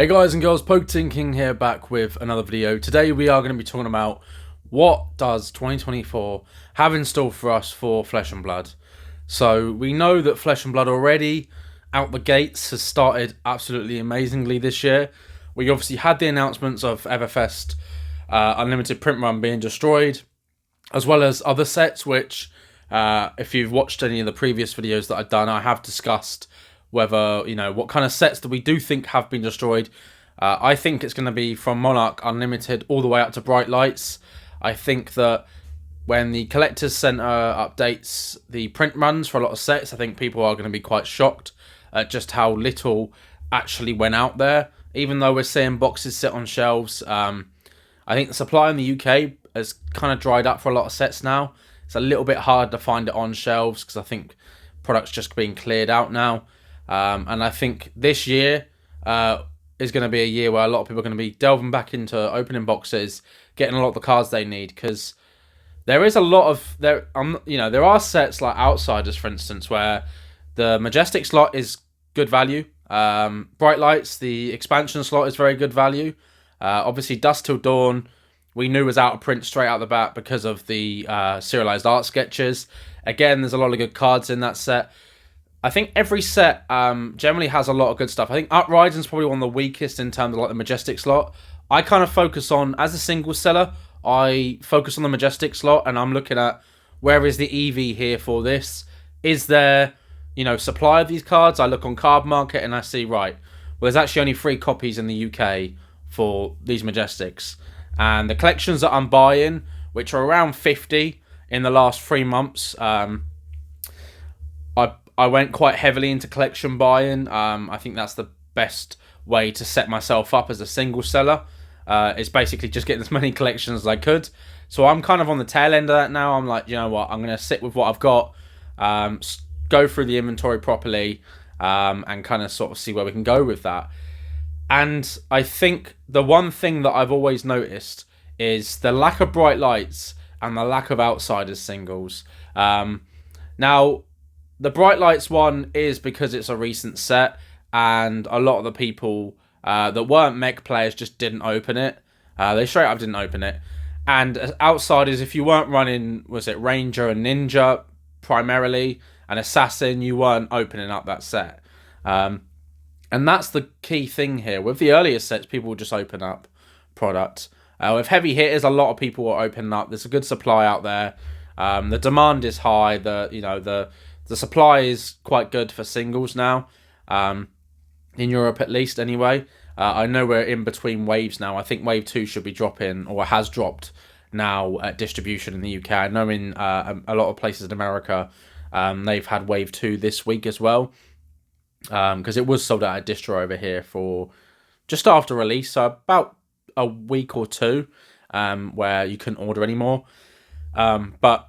Hey guys and girls, PokeTinking here, back with another video. Today we are going to be talking about what does 2024 have in store for us for Flesh and Blood. So we know that Flesh and Blood already out the gates has started absolutely amazingly this year. We obviously had the announcements of Everfest Unlimited Print Run being destroyed, as well as other sets which, if you've watched any of the previous videos that I've done, I have discussed whether, what kind of sets that we do think have been destroyed. I think it's going to be from Monarch Unlimited all the way up to Bright Lights. I think that when the Collectors Centre updates the print runs for a lot of sets, I think people are going to be quite shocked at just how little actually went out there. Even though we're seeing boxes sit on shelves, I think the supply in the UK has kind of dried up for a lot of sets now. It's a little bit hard to find it on shelves because I think products just being cleared out now. And I think this year is going to be a year where a lot of people are going to be delving back into opening boxes, getting a lot of the cards they need, because there is a lot of there are sets like Outsiders, for instance, where the Majestic slot is good value. Bright Lights, the expansion slot, is very good value. Obviously, Dusk Till Dawn, we knew was out of print straight out the bat because of the serialized art sketches. Again, there's a lot of good cards in that set. I think every set generally has a lot of good stuff. I think Uprising's probably one of the weakest in terms of like the Majestic slot. I kind of focus on, as a single seller, I focus on the Majestic slot, and I'm looking at where is the EV here for this. Is there, supply of these cards? I look on Cardmarket and I see, right, well, there's actually only 3 copies in the UK for these Majestics. And the collections that I'm buying, which are around 50 in the last 3 months, I went quite heavily into collection buying. I think that's the best way to set myself up as a single seller. It's basically just getting as many collections as I could. So I'm kind of on the tail end of that now. I'm like, you know what? I'm going to sit with what I've got, go through the inventory properly, and kind of sort of see where we can go with that. And I think the one thing that I've always noticed is the lack of Bright Lights and the lack of Outsiders singles. Now, the Bright Lights one is because it's a recent set, and a lot of the people that weren't mech players just didn't open it. They straight up didn't open it. And as Outsiders, if you weren't running, was it Ranger and Ninja primarily, and Assassin, you weren't opening up that set. And that's the key thing here. With the earlier sets, people will just open up product. With heavy hitters, a lot of people will open up. There's a good supply out there. The demand is high. The supply is quite good for singles now, in Europe at least anyway. I know we're in between waves now. I think Wave 2 should be dropping, or has dropped now at distribution in the UK. I know in a lot of places in America, they've had Wave 2 this week as well, because it was sold out at distro over here for just after release, so about a week or two, where you couldn't order anymore. But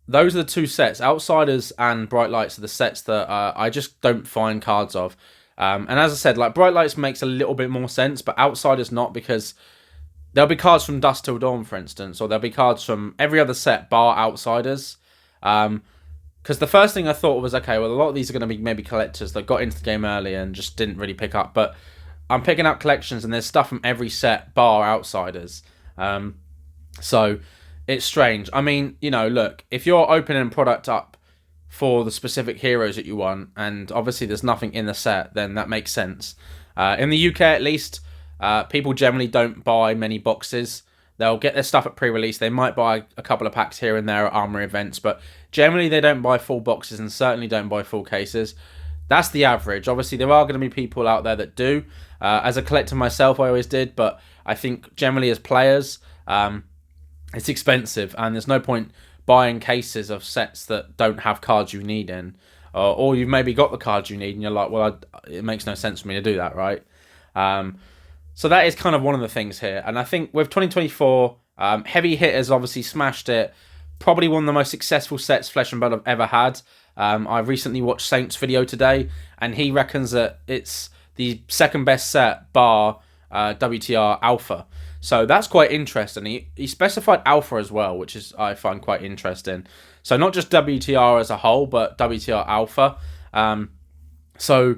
those are the 2 sets. Outsiders and Bright Lights are the sets that I just don't find cards of. And as I said, like, Bright Lights makes a little bit more sense, but Outsiders not, because there'll be cards from Dusk Till Dawn, for instance, or there'll be cards from every other set bar Outsiders. Because the first thing I thought was, okay, well, a lot of these are going to be maybe collectors that got into the game early and just didn't really pick up. But I'm picking up collections, and there's stuff from every set bar Outsiders. So it's strange. I mean, look, if you're opening product up for the specific heroes that you want, and obviously there's nothing in the set, then that makes sense. In the UK, at least, people generally don't buy many boxes. They'll get their stuff at pre-release. They might buy a couple of packs here and there at Armory events, but generally they don't buy full boxes, and certainly don't buy full cases. That's the average. Obviously, there are going to be people out there that do. As a collector myself, I always did, but I think generally as players, it's expensive, and there's no point buying cases of sets that don't have cards you need in, or you've maybe got the cards you need, and you're like, well, it makes no sense for me to do that, right? So that is kind of one of the things here, and I think with 2024, Heavy Hitters obviously smashed it. Probably one of the most successful sets Flesh and Blood have ever had. I recently watched Saint's video today, and he reckons that it's the second best set bar WTR Alpha. So that's quite interesting. He specified Alpha as well, which is, I find, quite interesting. So not just WTR as a whole, but WTR Alpha. So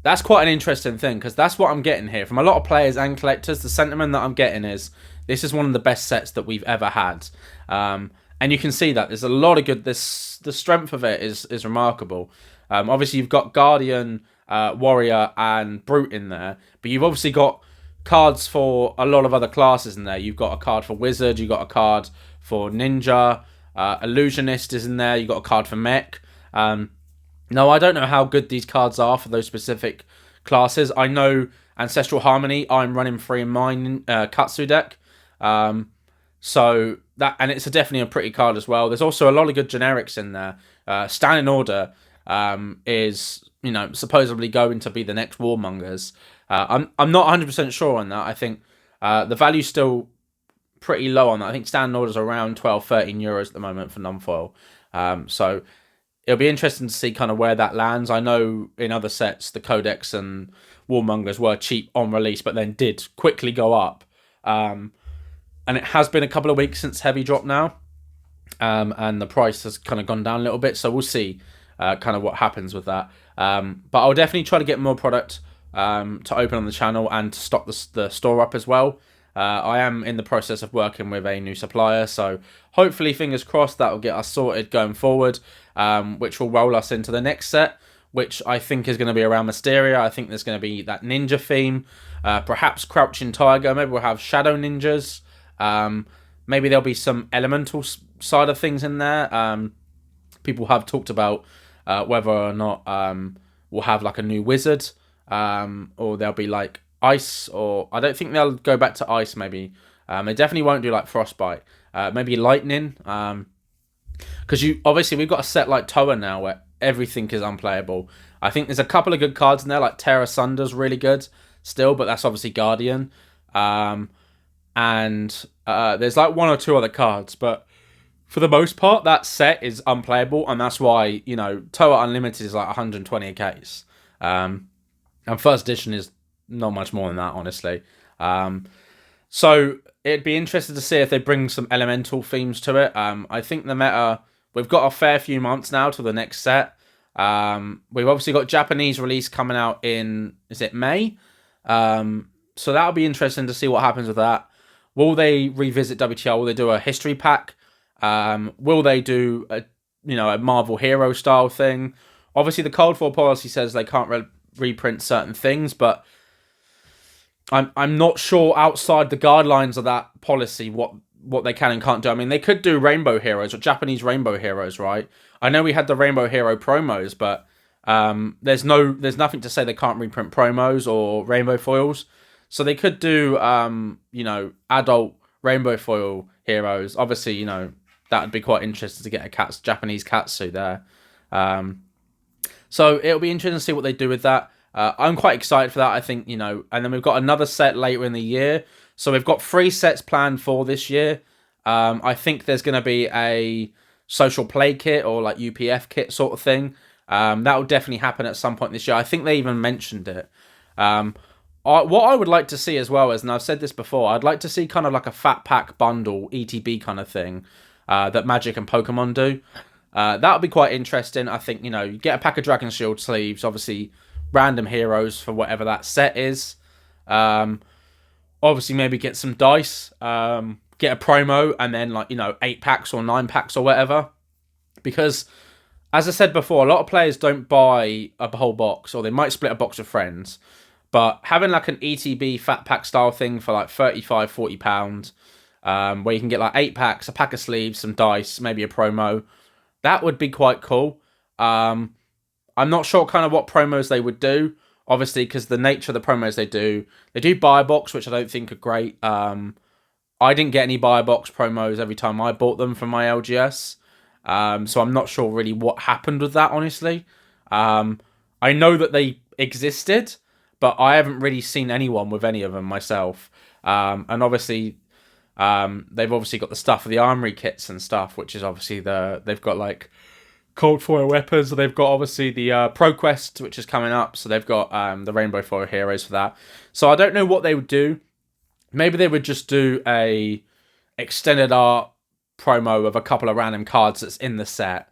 that's quite an interesting thing, because that's what I'm getting here from a lot of players and collectors. The sentiment that I'm getting is this is one of the best sets that we've ever had, and you can see that there's a lot of good. This the strength of it is remarkable. Obviously, you've got Guardian, Warrior, and Brute in there, but you've obviously got cards for a lot of other classes in there. You've got a card for Wizard, you've got a card for Ninja, Illusionist is in there, you've got a card for Mech. No, I don't know how good these cards are for those specific classes. I know Ancestral Harmony, I'm running free in mine Katsu deck. So that, and it's definitely a pretty card as well. There's also a lot of good generics in there. Standing Order is, supposedly going to be the next Warmongers. I'm not 100% sure on that. I think the value's still pretty low on that. I think Standing Order's around 12, 13 euros at the moment for non-foil. So it'll be interesting to see kind of where that lands. I know in other sets, the Codex and Warmongers were cheap on release, but then did quickly go up. And it has been a couple of weeks since Heavy dropped now. And the price has kind of gone down a little bit. So we'll see kind of what happens with that. But I'll definitely try to get more product to open on the channel and to stock the store up as well. I am in the process of working with a new supplier, so hopefully, fingers crossed, that will get us sorted going forward, which will roll us into the next set, which I think is going to be around Mysteria. I think there's going to be that ninja theme, perhaps Crouching Tiger, maybe we'll have Shadow Ninjas, maybe there'll be some elemental side of things in there. People have talked about whether or not we'll have like a new wizard, or there'll be like ice, or I don't think they'll go back to ice. Maybe they definitely won't do like frostbite. Maybe lightning, because we've got a set like Toa now where everything is unplayable. I think there's a couple of good cards in there, like Terra Sunder's really good still, but that's obviously Guardian. And there's like one or two other cards, but for the most part that set is unplayable, and that's why Toa Unlimited is like 120 a case, and first edition is not much more than that, honestly. So it'd be interesting to see if they bring some elemental themes to it. I think the meta, we've got a fair few months now to the next set. We've obviously got Japanese release coming out in, is it May? So that'll be interesting to see what happens with that. Will they revisit WTR? Will they do a history pack? Will they do a Marvel hero style thing? Obviously the Cold War policy says they can't reprint certain things, but I'm not sure outside the guidelines of that policy what they can and can't do. I mean, they could do Rainbow Heroes or Japanese Rainbow Heroes, right? I know we had the Rainbow Hero promos, but there's nothing to say they can't reprint promos or Rainbow foils. So they could do adult Rainbow foil heroes. Obviously, that would be quite interesting to get a Japanese Katsu there. So it'll be interesting to see what they do with that. I'm quite excited for that, I think, and then we've got another set later in the year. So we've got 3 sets planned for this year. I think there's going to be a social play kit or like UPF kit sort of thing. That will definitely happen at some point this year. I think they even mentioned it. What I would like to see as well is, and I've said this before, I'd like to see kind of like a fat pack bundle, ETB kind of thing, that Magic and Pokemon do. That would be quite interesting. I think, you get a pack of Dragon Shield sleeves, obviously random heroes for whatever that set is. Obviously maybe get some dice, get a promo, and then 8 packs or 9 packs or whatever. Because, as I said before, a lot of players don't buy a whole box, or they might split a box with friends. But having like an ETB fat pack style thing for like £35-40, where you can get like 8 packs, a pack of sleeves, some dice, maybe a promo, that would be quite cool. I'm not sure kind of what promos they would do, obviously, because the nature of the promos they do buy a box, which I don't think are great. I didn't get any buy a box promos every time I bought them from my LGS, so I'm not sure really what happened with that, honestly. I know that they existed, but I haven't really seen anyone with any of them myself. And obviously, they've obviously got the stuff for the armory kits and stuff, which is obviously they've got like cold foil weapons. So they've got obviously the ProQuest, which is coming up. So they've got the Rainbow Foil heroes for that. So I don't know what they would do. Maybe they would just do a extended art promo of a couple of random cards that's in the set.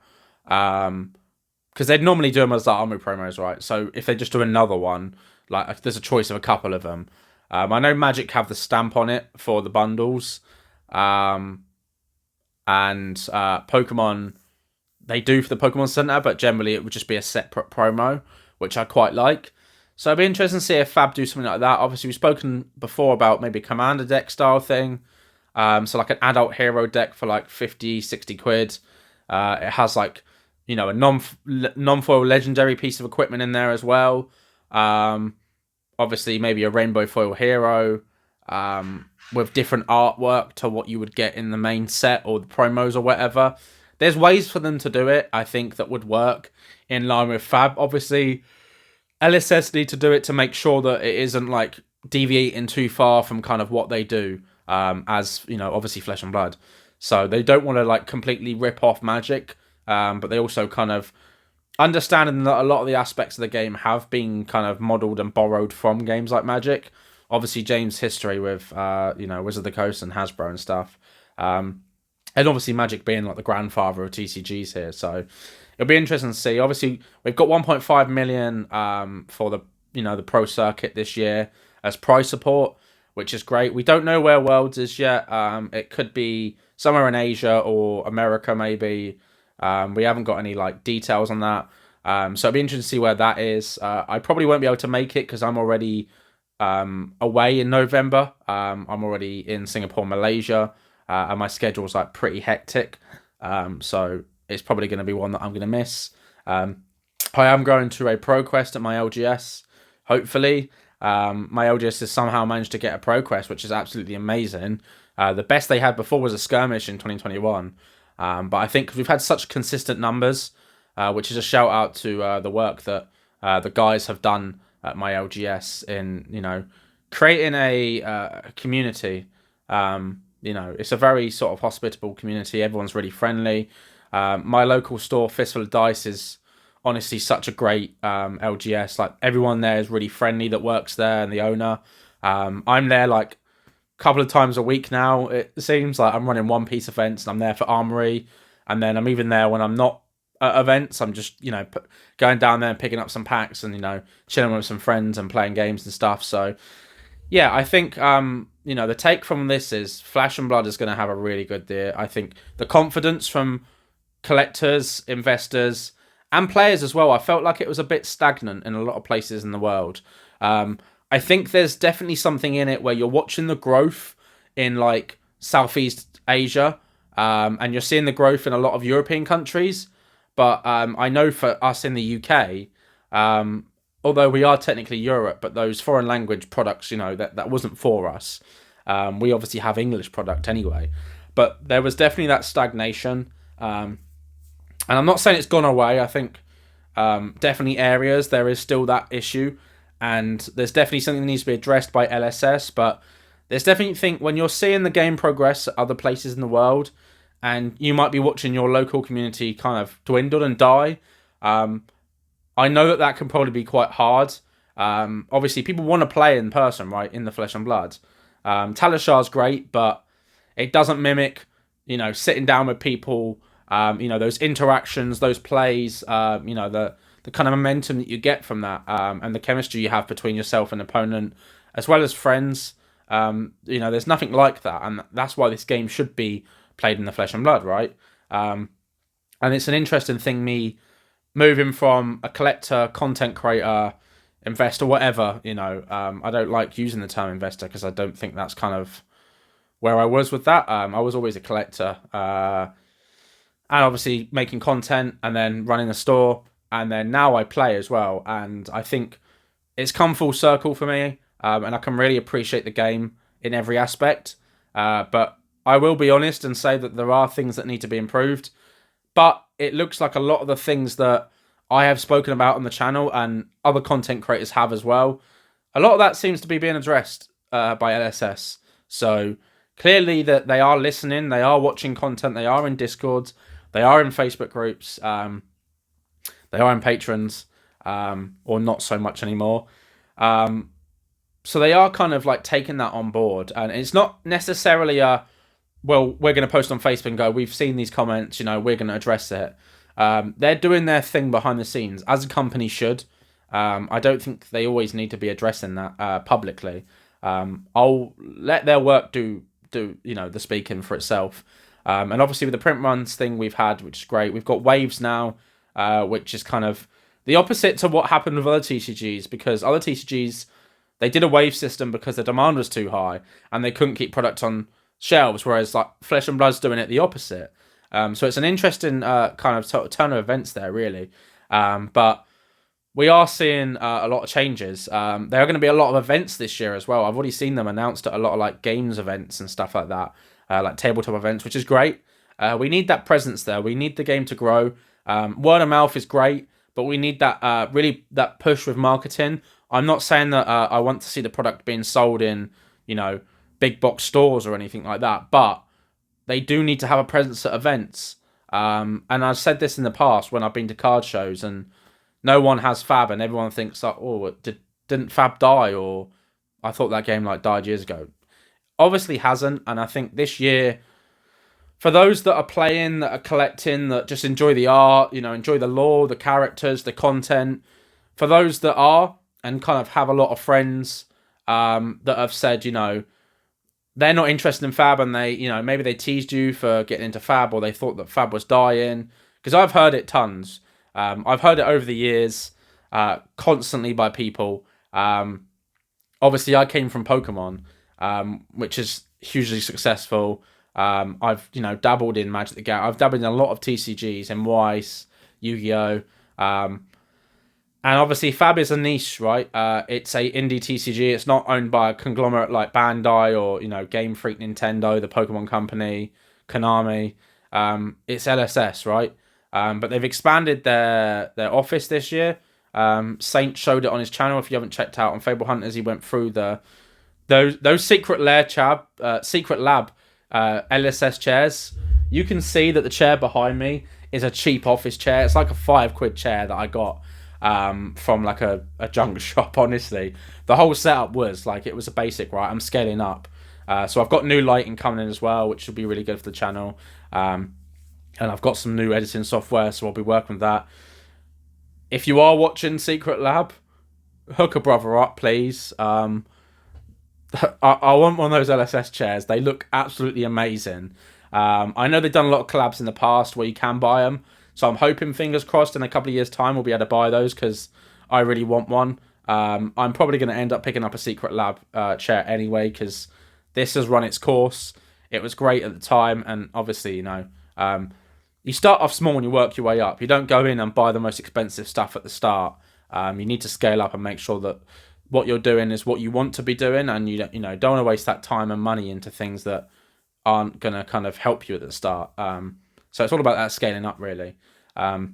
because they'd normally do them as like army promos, right? So if they just do another one, like there's a choice of a couple of them. I know Magic have the stamp on it for the bundles, um, and Pokemon they do for the Pokemon Center, but generally it would just be a separate promo, which I quite like. So it'd be interesting to see if Fab do something like that. Obviously, we've spoken before about maybe a Commander deck style thing. So like an adult hero deck for like 50, 60 quid. It has like, you know, a non-foil legendary piece of equipment in there as well. Obviously, maybe a rainbow foil hero with different artwork to what you would get in the main set or the promos or whatever. There's ways for them to do it, I think, that would work in line with Fab. Obviously, LSS need to do it to make sure that it isn't like deviating too far from kind of what they do, as you know, obviously Flesh and Blood. So they don't want to like completely rip off Magic, but they also kind of understanding that a lot of the aspects of the game have been kind of modelled and borrowed from games like Magic. Obviously, James' history with you know, Wizard of the Coast and Hasbro and stuff. And obviously Magic being like the grandfather of TCGs here. So it'll be interesting to see. Obviously, we've got 1.5 million for the, you know, the pro circuit this year as prize support, which is great. We don't know where Worlds is yet. It could be somewhere in Asia or America maybe. We haven't got any like details on that. So it'll be interesting to see where that is. I probably won't be able to make it because I'm already away in November. I'm already in Singapore, Malaysia. And my schedule's like pretty hectic, so it's probably going to be one that I'm going to miss. I am going to a Pro Quest at my LGS, hopefully. My LGS has somehow managed to get a Pro Quest, which is absolutely amazing. The best they had before was a skirmish in 2021, but I think we've had such consistent numbers, which is a shout out to the work that the guys have done at my LGS in, you know, creating a community. You know, it's a very sort of hospitable community. Everyone's really friendly. My local store, Fistful of Dice, is honestly such a great LGS. Like, everyone there is really friendly that works there, and the owner. I'm there like a couple of times a week now. It seems like I'm running One Piece events, and I'm there for Armory, and then I'm even there when I'm not at events. I'm just, you know, going down there and picking up some packs and, you know, chilling with some friends and playing games and stuff. So yeah, I think you know, the take from this is Flesh and Blood is going to have a really good year. I think the confidence from collectors, investors, and players as well, I felt like it was a bit stagnant in a lot of places in the world. I think there's definitely something in it where you're watching the growth in like Southeast Asia, and you're seeing the growth in a lot of European countries. But I know for us in the UK, although we are technically Europe, but those foreign language products, you know, that wasn't for us. We obviously have English product anyway. But there was definitely that stagnation. And I'm not saying it's gone away. I think definitely areas there is still that issue. And there's definitely something that needs to be addressed by LSS. But there's definitely think when you're seeing the game progress at other places in the world, and you might be watching your local community kind of dwindle and die, I know that can probably be quite hard. Obviously, people want to play in person, right, in the Flesh and Blood. Talashar's great, but it doesn't mimic, you know, sitting down with people, you know, those interactions, those plays, you know, the kind of momentum that you get from that, and the chemistry you have between yourself and opponent, as well as friends. You know, there's nothing like that, and that's why this game should be played in the Flesh and Blood, right? And it's an interesting thing, me moving from a collector, content creator, investor, whatever, you know. I don't like using the term investor because I don't think that's kind of where I was with that. I was always a collector, and obviously making content and then running a store, and then now I play as well. And I think it's come full circle for me, and I can really appreciate the game in every aspect. But I will be honest and say that there are things that need to be improved. But it looks like a lot of the things that I have spoken about on the channel and other content creators have as well, a lot of that seems to be being addressed by LSS. So clearly that they are listening, they are watching content, they are in Discords, they are in Facebook groups, they are in patrons, or not so much anymore. So they are kind of like taking that on board. And it's not necessarily a, well, we're going to post on Facebook and go, we've seen these comments, you know, we're going to address it. They're doing their thing behind the scenes, as a company should. I don't think they always need to be addressing that publicly. I'll let their work do the speaking for itself. And obviously with the print runs thing we've had, which is great. We've got waves now, which is kind of the opposite to what happened with other TCGs, because other TCGs, they did a wave system because the demand was too high and they couldn't keep product on shelves, whereas like Flesh and Blood's doing it the opposite. So it's an interesting kind of turn of events there, really. But we are seeing a lot of changes. There are going to be a lot of events this year as well. I've already seen them announced at a lot of like games events and stuff like that, like tabletop events, which is great. We need that presence there. We need the game to grow. Word of mouth is great, but we need that really that push with marketing. I'm not saying that I want to see the product being sold in, big box stores or anything like that, but they do need to have a presence at events. And I've said this in the past when I've been to card shows and no one has Fab, and everyone thinks, didn't Fab die? Or I thought that game died years ago. Obviously hasn't, and I think this year, for those that are playing, that are collecting, that just enjoy the art, enjoy the lore, the characters, the content, for those that are, and kind of have a lot of friends that have said, they're not interested in Fab, and they, maybe they teased you for getting into Fab, or they thought that Fab was dying, because I've heard it tons. I've heard it over the years, constantly by people. Obviously, I came from Pokemon, which is hugely successful. I've dabbled in Magic the Gathering. I've dabbled in a lot of TCGs, and Weiss, Yu-Gi-Oh. And obviously, Fab is a niche, right? It's a indie TCG. It's not owned by a conglomerate like Bandai or Game Freak, Nintendo, the Pokemon Company, Konami. It's LSS, right? But they've expanded their office this year. Saint showed it on his channel. If you haven't checked out on Fable Hunters, he went through those secret lab LSS chairs. You can see that the chair behind me is a cheap office chair. It's like a £5 chair that I got from like a junk shop. Honestly, the whole setup was it was a basic, right? I'm scaling up, so I've got new lighting coming in as well, which will be really good for the channel. And I've got some new editing software, so I'll be working with that. If you are watching Secret Lab, hook a brother up, please. I want one of those LSS chairs. They look absolutely amazing. I know they've done a lot of collabs in the past where you can buy them. So I'm hoping, fingers crossed, in a couple of years' time, we'll be able to buy those because I really want one. I'm probably going to end up picking up a Secret Lab chair anyway because this has run its course. It was great at the time, and obviously, you start off small and you work your way up. You don't go in and buy the most expensive stuff at the start. You need to scale up and make sure that what you're doing is what you want to be doing, and you don't want to waste that time and money into things that aren't going to kind of help you at the start. So it's all about that scaling up, really. But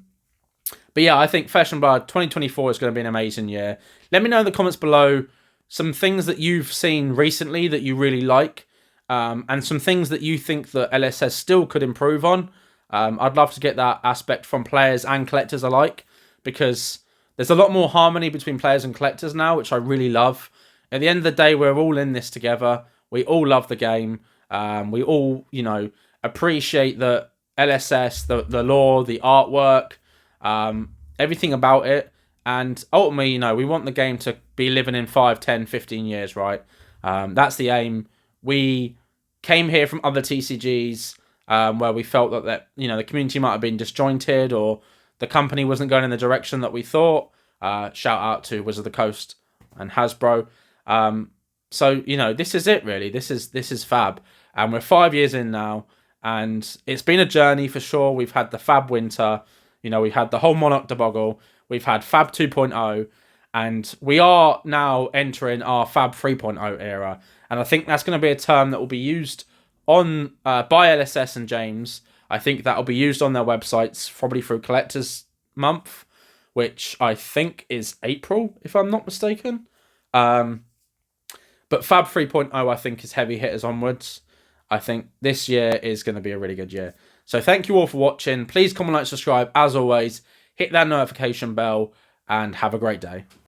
yeah, I think Flesh and Blood 2024 is going to be an amazing year. Let me know in the comments below some things that you've seen recently that you really like, and some things that you think that LSS still could improve on. I'd love to get that aspect from players and collectors alike, because there's a lot more harmony between players and collectors now, which I really love. At the end of the day, we're all in this together. We all love the game. We all, appreciate the LSS, the lore, the artwork, everything about it. And ultimately, we want the game to be living in 5, 10, 15 years, right? That's the aim. We came here from other TCGs, where we felt that the community might have been disjointed, or the company wasn't going in the direction that we thought. Shout out to Wizard of the Coast and Hasbro. So this is it, really. This is Fab, and we're 5 years in now, and it's been a journey for sure. We've had the Fab winter, we've had the whole Monarch debacle, we've had Fab 2.0, and we are now entering our Fab 3.0 era. And I think that's going to be a term that will be used on by LSS and James. I think that will be used on their websites probably through Collectors Month, which I think is April, if I'm not mistaken. But Fab 3.0, I think, is heavy hitters onwards. I think this year is going to be a really good year. So thank you all for watching. Please comment, like, subscribe. As always, hit that notification bell, and have a great day.